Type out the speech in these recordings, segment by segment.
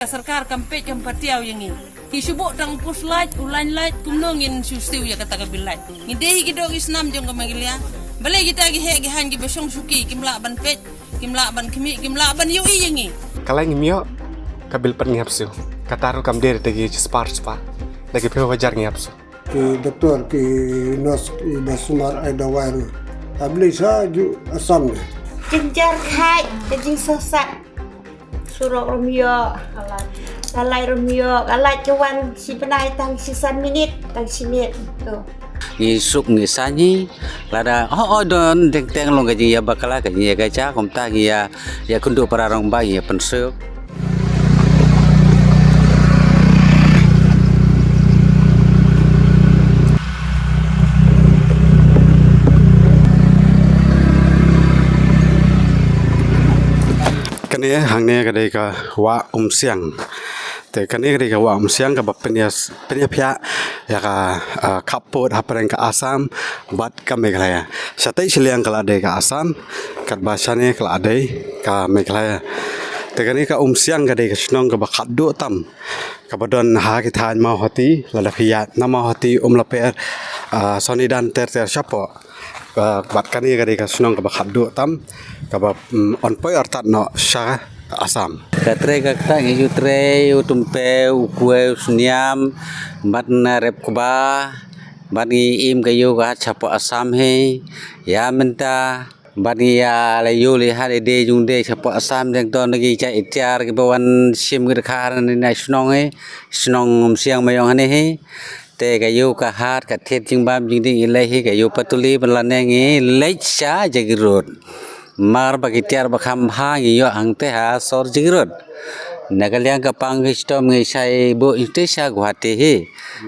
Sarkar kampet yang patiaw yang ini. Hisubok tang pus light, ulan light, kumnongin sustiu ya kata kabil light. Ngidehi gidog isnam jong kamagilya. Balai kita gihe gihan gibesong suki kimla ban pet, kimla ban kimi, kimla ban yui yang ini. Kalau ngimyo kabil pernihapsu. Kataru kam dere tegi spar spa. Lagi pe wajar ngihapsu. Ki doktor ki nos ki basumar ada waru. Abli sa ju asam ne. Jenjar khai, jeng sesak. Surok Romeo, kalai Romeo, kalai cuan si penai tang si 1 minit, tang si minit tu. Ngisuk ngisanyi lada don teng long gaji ya bakala gaji ya gaja komta ya kundu para rong ba ya pensuk. Kani hangne kadai ka wa siang. Te kani kadai ka wa siang ka bapenya pya ya ka kapot hapreng ka Asam bat ka Meghalaya. Satai siliang kala adai ka Asam kat basane kala adai ka Meghalaya. Te kani ka siang kadai ka snong ka bakaddo tam. Ka badon ha ki than mau hati lada khiyat na mau hati laper sonidan ter syapo. Bat kani kadai ka snong ka bakaddo tam. Kaba on poi artat no sha Asam. Katre kakta ngi jutre utumpe ukue usniam bat na rep kuba bat ngi im kayu ka chapo Asam he ya menta bat ngi ya le yu le ha de jungde chapo Asam deng ton lagi cha ityar ke bawan sim ke khar ni na snong he snong siang mayong hane he te kayu ka hat ka thet jingbam jingding ilai he kayu patuli balane ngi lecha jagirut mar bagi tiar bakam hangi yo angte ha sor jigirut nagaliang kapang histom ngi sai bo intesa guhati he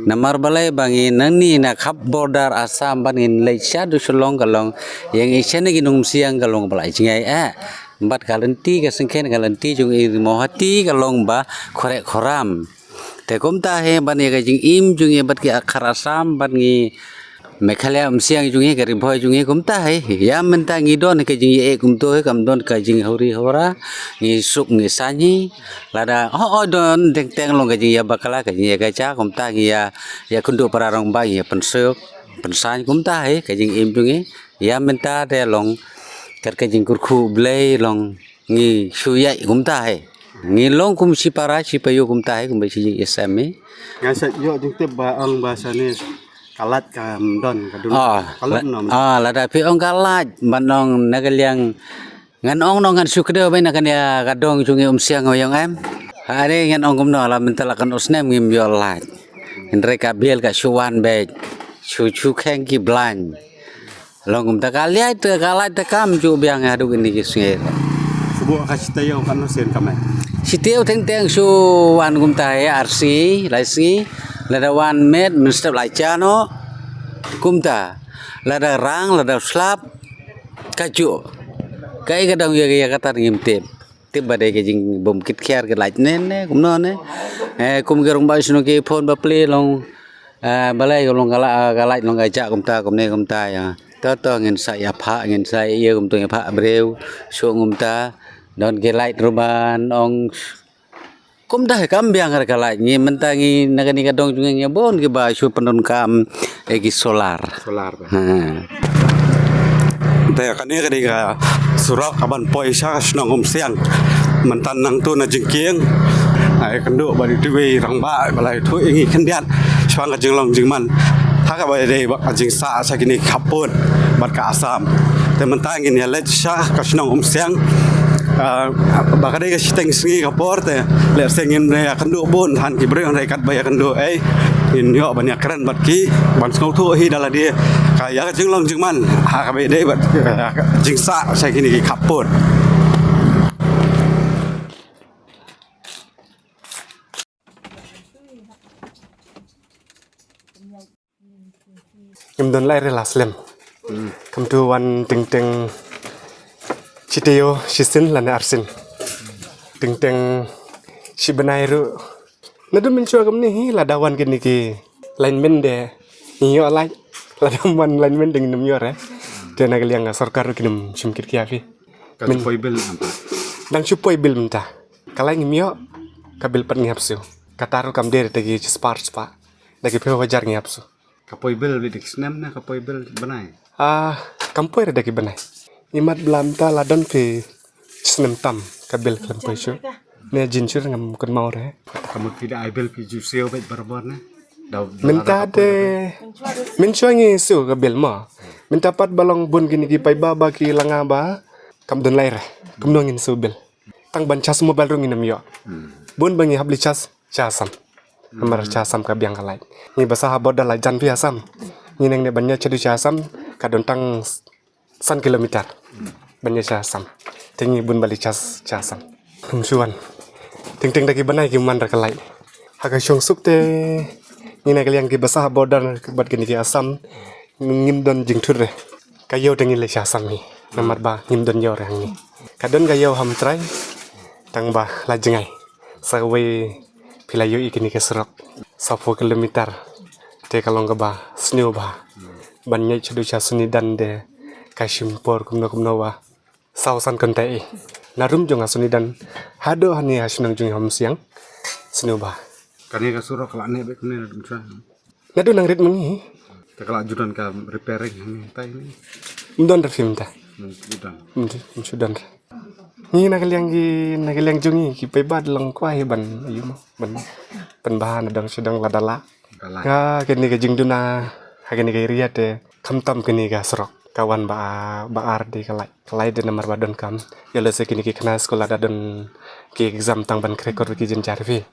namar balai bangi nani na khap border Asam bangin lecha du sulong galong yang isene ginung siang galong balai jingai bat kalanti ka sengken kalanti jung i mohati galong ba khore khoram te komta he bani ga jing im jung e bat ki akhar Asam bat ngi Meghalaya siang jungi kari boy jungi kumta hai ya menta ngidon ke jingi e kumto he kamdon ka jing hori hora ngi suk ngi sanyi lada don teng long ka jingi ya bakala ka jingi gacha kumta ya kundu para rong ba ya pensuk pensany kumta hai ka jing im jungi ya menta de long kar ka jing kurkhu blai long ngi suyai kumta hai ngi long kum si para si payu kumta hai kum si jing isame Ngasa yo jingte ba ang bahasane kalat kam don kadun kalat nom lada pi ong kalat banong nagaliang ngan ong nongan sukde ba na kanya kadong jungi siang oyong em are ngan ong kumno la mentalakan usnem ngim yo lat indre ka biel ka suwan be chu kheng ki blan long kum ta kalia te kalat te kam ju biang adu ini ki snger subo ka sitayo kan sen kamai siteu teng su wan kum ta ya arsi laisi lada wan met menstep lachano kumta lada rang lada slap kaju kai kadang ya kata ngimtep tip badai ke jing bom kit kher ke lach ne kumno ne kum gerong ba sino ke phone ba play long balai long kala long gaja kumta ya to ngin sa ya pha ngin sa ye kumto ya pha breu so kumta don ke light ruban ong kumta kam biang har kala ngi mentangi nagani kadong junge ngi bon ke ba su pendon kam egi solar ba te kani kadi ka surak aban poi sa snong siang mentan nang tu na jingking ai kendo bari tuwe rang ba balai thu ngi kendian swang ka jinglong jingman ha ka ba dei ba jing sa kini kapun bat ka Asam te mentangi ni le sa ka snong siang bakadai ka siteng singi kapor te le sengin ne kendo bon han ki bre rai kat baya kendo in yo banyak keren bat ki ban ngau thu hi dala dia kaya ka jinglong jingman ha ka be dei bat jingsa sa kini ki kapor Kimdon lai relaslem come to one ting Citeo sisin lana arsin ting si benairu nadu mencoba kemni hi ladawan kini ki lain mende iyo lai ladawan lain mende nginem yore dan agak yang sarkar kinum simkir kiafi Kan poibel dang supoi bil menta kalai ngimyo kabil pat ngap su kataru kam der tegi spart spa dagi pe wajar ngap su Kapoi bel dik senam na kapoi bel benai. kampoi dagi banai imat blam ta ladon pe snem tam kabil kampoi su ne jin su ngam kun mau re Kamu tidak ai bel pi juseu bet barbon na. minta de min ngi su kabil ma minta pat balong bun gini gi pai baba ki langa ba kam don lair kum nongin su bel tang ban chas mobile rungin am yo bun bangi habli chas chasam amar chasam ka biang kalai ni basa habod dala jan pi asam ni neng ne banya chadu chasam ka don tang san kilometer banya chasam tingi bun bali chas chasam suan ting ting dagi banai ki man ra kalai haga syong suk te ni neng yang ki basa habod dan bat gini ki asam ngim don jing thur re kayo tengi le chasam ni namar ba ngim don yo re ni kadon kayo ham trai tang ba la jengai sawe pilayo ikini ke serok 10 kilometer te kalong ba snew ba bannya chudu cha suni dan de kashimpor kumno wa sausan kontai narum jonga suni dan hado hani hasunang jung ham siang snew ba Kani ka surok la ne bet ne dum sa. nadu nang rit mengi Ta kala ajudan ka repairing ni ta ini. ndon film ta Ajudan. sudan ni nagaliang jungi ki pe bad long kwai ban ayu mo ban bahan dang sedang ladala Kala. ya kini ke jing duna kini ke riat de kamtam kini ga serok kawan ba ardi kalai de nomor badon kam ya le se kini ki kena sekolah dadon ki exam tang ban krekor ki jin jarvi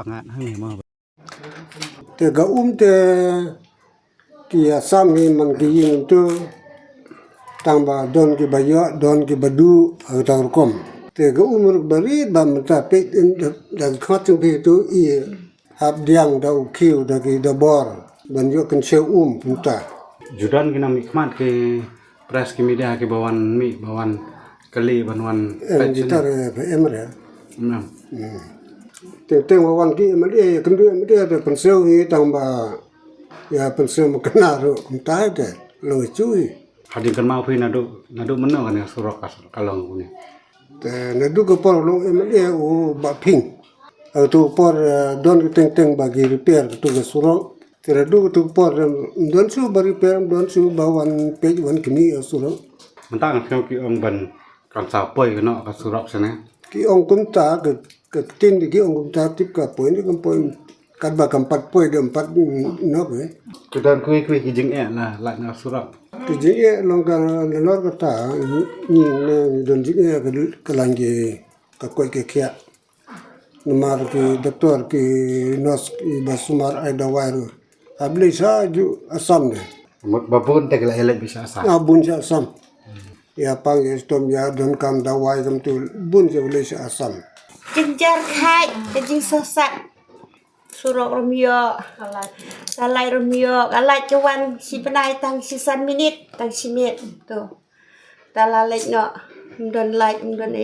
Pangat hang ni ma. Te ga te ki Assam ni man ki yin tu tang ba don ki bayo don ki badu tang kom. Te ga ruk bari ba mata pe da khat pe tu i hab diang da kiu da ki da bor ban yo kan se punta. Judan kina mikmat ke pres ki media ke bawan kali banwan Gitar emre. Nam. Teng wawan ki emre kan du emre da penseu ni tang ba ya penseu makna ro punta de lo chui. Hadin kan mau pina nadu menno kan surok kalong kuni. Te na du ko por lo emre o ba ping. Tu por don teng bagi repair tu ke surok. Te du tu por don su bari repair don su bawan pe wan kini surok. Mentang kan ki ong ban kan sa poi kena ka surok sana. Ki ong kumta ke tin di ki ong kumta tip ka poin ni kan poin kan ba kan pat poin de empat no ke. Judan kui ki jing la na surok. Ti je long ka lor ka ta ni ne don ji ke langi ka koi ke kya. Namar ki doktor ki nos ki basumar ai dawai abli sa ju asam ne. Babun te kala elek bisa sa. Bun sa asam. Ya pang estom ya don kam dawai kam tu bun je boleh sa asam. Jenjar khai jing sesat surok romio kalai romio kalai cuan si penai tang si san minit tang si minit tu talalek no don like don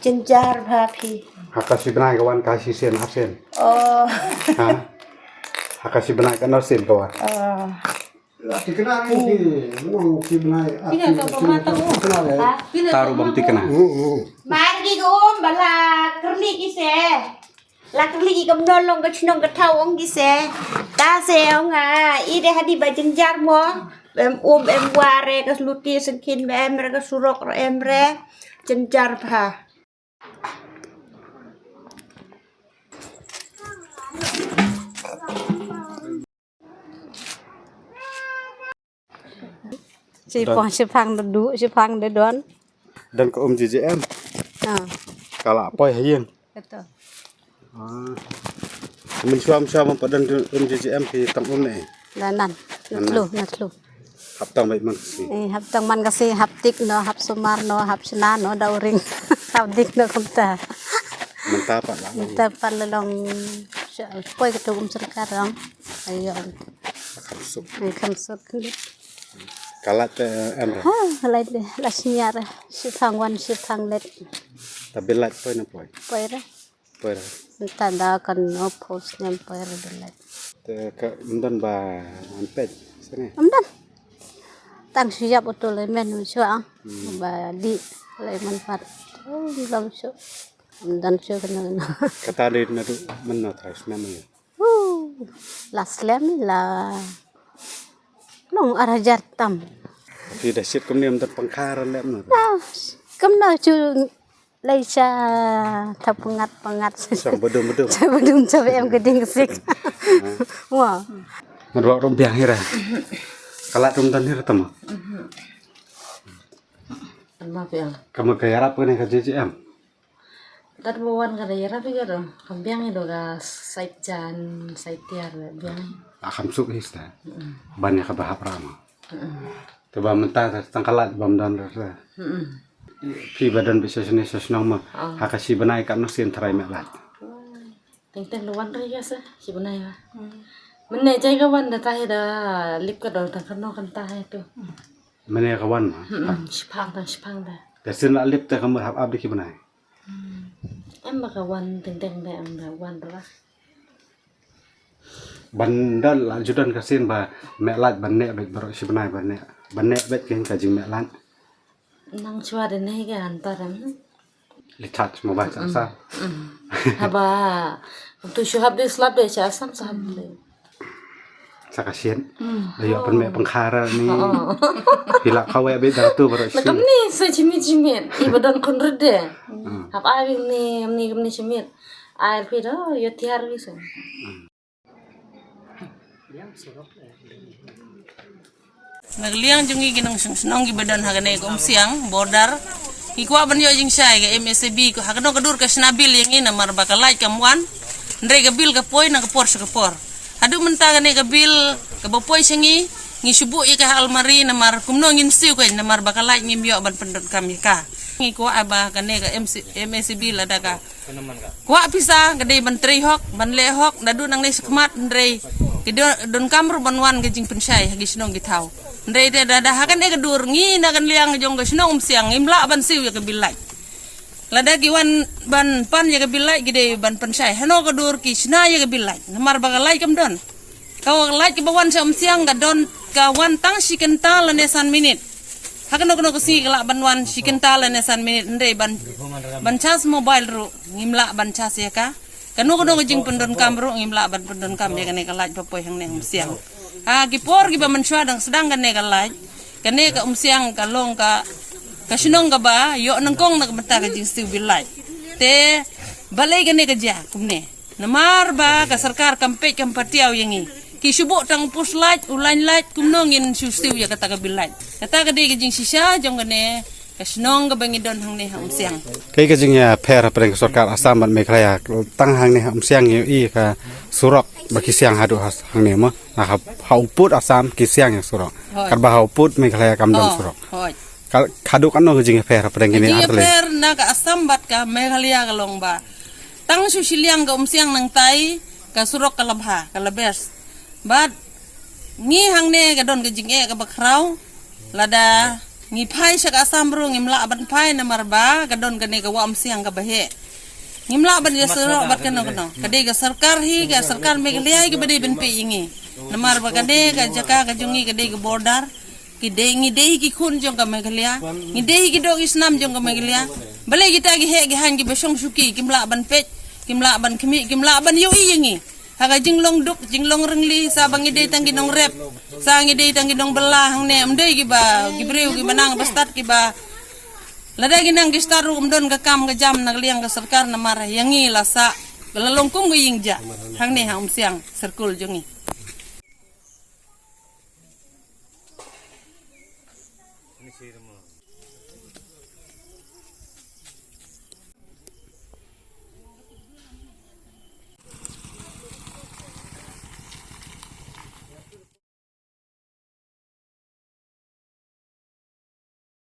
jenjar bhapi Hakasi benai kawan kasih sen absen. oh Ha. Hakasi benai kan sen kawan. Ti kena ni nong ki benai. Tinggal ke pemata Taruh bang tikena. mari bala kerli ki se la kerli ki kam nolong ka chinong ka thau ong ki se ta se ong ide hadi ba jenjar mo em ware ka luti sengkin emre ka surok emre jenjar bha si phang de don Dan ke JJM. Kala apa ya betul Min suam padan JJM ki tang ne. nan natlu Haptang baik man si. hap tang man kasi hap tik no hap sumar no hap sina no dauring hap dik no kumta Mentapa lah. tapan lelong poi ketugum sekarang ayo ay kamsuk Kalat emre. lai de lasnyar si phang wan si phang let Tapi lat poi na poi. poi ra Poi. Tanda kan no post nyamper belai. te ka dan ba an pet sini Amdan. Tang siap betul le men chua. Ba di le manfaat. Oh, lam so. Amdan so kan. kata di na tu men na trais na men Las lem la. Long arajar tam. thì để siết công niệm thật bằng kha ra lem nữa Kam na chu lai cha pengat. sang bedum Belum sampai em geding sik. Wah. ngeruak rompiang hira kalat rumtan hira tama Maaf ya. kamu kaya rap kan ka JCM Dat bawan kada yara pi kada. Kambiang itu ga sait jan sait tiar biang. akam suk hista banyak ka bahap rama coba mentah tangkalat bam dan ra pi badan bisa sini sesnang ma hakasi banai kan sin trai melat Teng luan ri ya sa si bunai ya. Mene jai ka wan da tahe da lip ka do tang kano kan tahe tu. mene kawan ma Sipang da. kesin alip te kamu hap abdi ki banai Em ba ka wan teng da em da wan da. bandal lanjutan kasin ba melat banne bet baro si banai banne bet ken ka jing melat Nang chua de ne ga antaram. lihat mau baca sa Haba. Tu syuhab de slap de cha sam sahab de. sa kasian ayo pen me pengkhara ni hilak kawe be dar tu baro si Nakam ni sa chimit. Ibadan kon rede. Hab ai ni chimit. Air pi do yo tiar wi sa. Nagliang jungi ginang senong gi badan hagane kom siang bordar ikwa ban yo jing sai ga MSB ko hagano kadur ka snabil yang ina mar bakalai kamwan ndre ga bil ka poi na ka por sa ka por adu menta ga ne ga bil ka bopoi sengi ngi subu ya ka almari na mar kumno ngin siu ko na mar bakalai ngim yo ban pendon kami ka ngi ko aba ka ne ga MSB la daga kwa pisa ga de ban tri hok ban le hok dadu nang ne sekmat ndre don kamru banwan ga jing pensai hagi senong gi tau ndre te dada hakan e gadur ngi na kan liang jong ga senong siang imla ban siu ya ka bilai lada gi wan ban pan ya ka bilai gide ban pensai hano gadur ki sna ya ka bilai namar bagalai kam don kau lai ki bawan sa siang ga don ka wan tang si kenta la nesan minit hakan no si la ban wan si kenta la nesan minit ndre ban chas mobile ru ngimla ban chas ya ka kanu jing pendon kamru ngimla ban pendon kam ya kane kalaj papoy hang neng siang gipor giba mensua dang sedang kane kalaj kane ka siang kalong ka kasinong ka ba yo nangkong nakabenta ka jing siu bilaj te balay kane ka ja kumne namar ba ka sarkar kampet kampatiaw yangi ki subo tang puslaj ulan laj kumnongin siu ya kata ka bilaj kata ka de ka jing sisa jong kane kasinong ka bangidon hang ne hang siang kai ka jing ya pher preng sarkar asam ban mekraya tang hang ne siang i ka surok baki siang hadu has hang ne ma na hauput asam ki siang ya surok karba hauput mekraya kamdon surok hoi kaduk kan no jing pher preng ini Jing artle per na ka asam bat ka meghalia ka long ba tang su siliang ka siang nang tai ka surok ka labha ka labes bat ngi hang ne ka don ka jing e ka bakraw lada ngi pai sa ka asam ru ngi mla ban pai na marba ka don ka ne ka wam siang ka bahe ngi mla ban ya surok bat ka no ka de ka sarkar meghalia ka bade ben pe ingi na marba ka de ka jaka ka jungi ka de ka bordar ngi de ki kun jong ka meghalia ngi de ki dog isnam jong ka meghalia bale kita gi he gi han gi besong suki kimla ban pet kimla ban kimi kimla ban yo ingi haga jinglong duk jinglong rengli sa bangi de tang ginong rep sa ngi de tang ginong belah hang ne amde gi ba gi breu gi manang bastat gi ba lada gi nang gi staru umdon ga kam ga jam nag liang ga sarkar na mar yangi la sa lalongkung gi yingja hang ne hang siang serkul jongi